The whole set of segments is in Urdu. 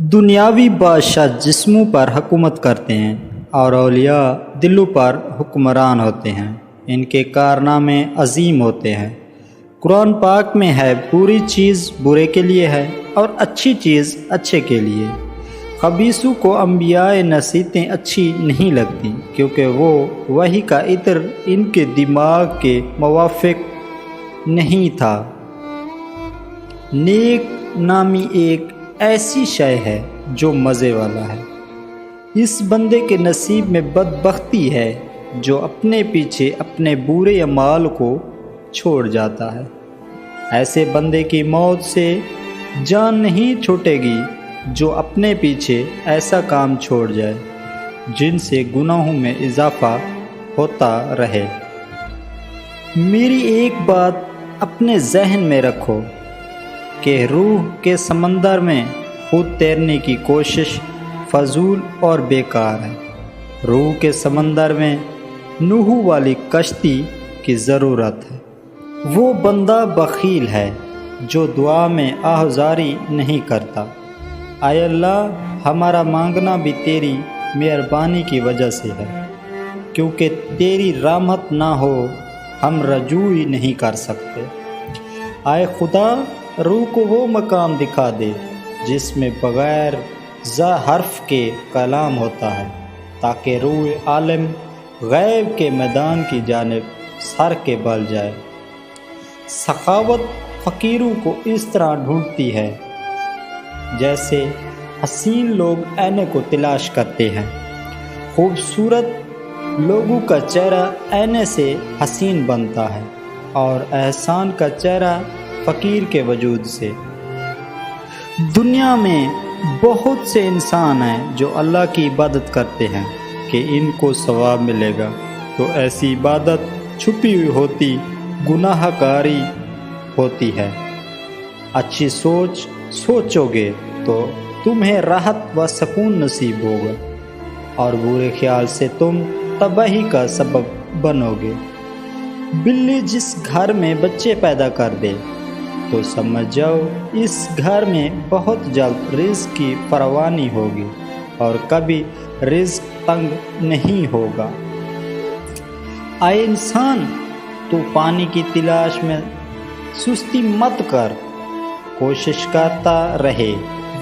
دنیاوی بادشاہ جسموں پر حکومت کرتے ہیں اور اولیاء دلوں پر حکمران ہوتے ہیں۔ ان کے کارنامے عظیم ہوتے ہیں۔ قرآن پاک میں ہے بری چیز برے کے لیے ہے اور اچھی چیز اچھے کے لیے۔ خبیثوں کو انبیاء نصیحتیں اچھی نہیں لگتی کیونکہ وہ وحی کا عطر ان کے دماغ کے موافق نہیں تھا۔ نیک نامی ایک ایسی شے ہے جو مزے والا ہے۔ اس بندے کے نصیب میں بدبختی ہے جو اپنے پیچھے اپنے برے اعمال کو چھوڑ جاتا ہے۔ ایسے بندے کی موت سے جان نہیں چھوٹے گی جو اپنے پیچھے ایسا کام چھوڑ جائے جن سے گناہوں میں اضافہ ہوتا رہے۔ میری ایک بات اپنے ذہن میں رکھو کہ روح کے سمندر میں خود تیرنے کی کوشش فضول اور بیکار ہے۔ روح کے سمندر میں نوح والی کشتی کی ضرورت ہے۔ وہ بندہ بخیل ہے جو دعا میں آہذاری نہیں کرتا۔ اے اللہ، ہمارا مانگنا بھی تیری مہربانی کی وجہ سے ہے، کیونکہ تیری رحمت نہ ہو ہم رجوع ہی نہیں کر سکتے۔ اے خدا، روح کو وہ مقام دکھا دے جس میں بغیر ذا حرف کے کلام ہوتا ہے، تاکہ روح عالم غیب کے میدان کی جانب سر کے بل جائے۔ سخاوت فقیروں کو اس طرح ڈھونڈتی ہے جیسے حسین لوگ آئینے کو تلاش کرتے ہیں۔ خوبصورت لوگوں کا چہرہ آئینے سے حسین بنتا ہے اور احسان کا چہرہ فقیر کے وجود سے۔ دنیا میں بہت سے انسان ہیں جو اللہ کی عبادت کرتے ہیں کہ ان کو ثواب ملے گا، تو ایسی عبادت چھپی ہوئی ہوتی گناہ کاری ہوتی ہے۔ اچھی سوچ سوچو گے تو تمہیں راحت و سکون نصیب ہوگا اور برے خیال سے تم تباہی کا سبب بنو گے۔ بلی جس گھر میں بچے پیدا کر دے تو سمجھ جاؤ اس گھر میں بہت جلد رزق کی فراوانی ہوگی اور کبھی رزق تنگ نہیں ہوگا۔ اے انسان، تو پانی کی تلاش میں سستی مت کر، کوشش کرتا رہے،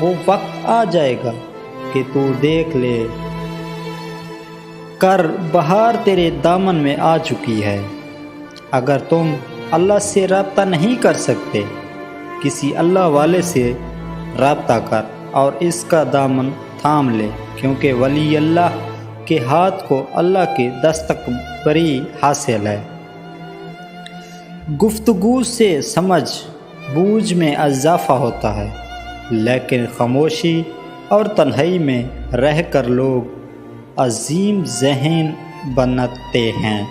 وہ وقت آ جائے گا کہ تو دیکھ لے کر بہار تیرے دامن میں آ چکی ہے۔ اگر تم اللہ سے رابطہ نہیں کر سکتے، کسی اللہ والے سے رابطہ کر اور اس کا دامن تھام لے، کیونکہ ولی اللہ کے ہاتھ کو اللہ کی دستبری حاصل ہے۔ گفتگو سے سمجھ بوجھ میں اضافہ ہوتا ہے، لیکن خاموشی اور تنہائی میں رہ کر لوگ عظیم ذہن بنتے ہیں۔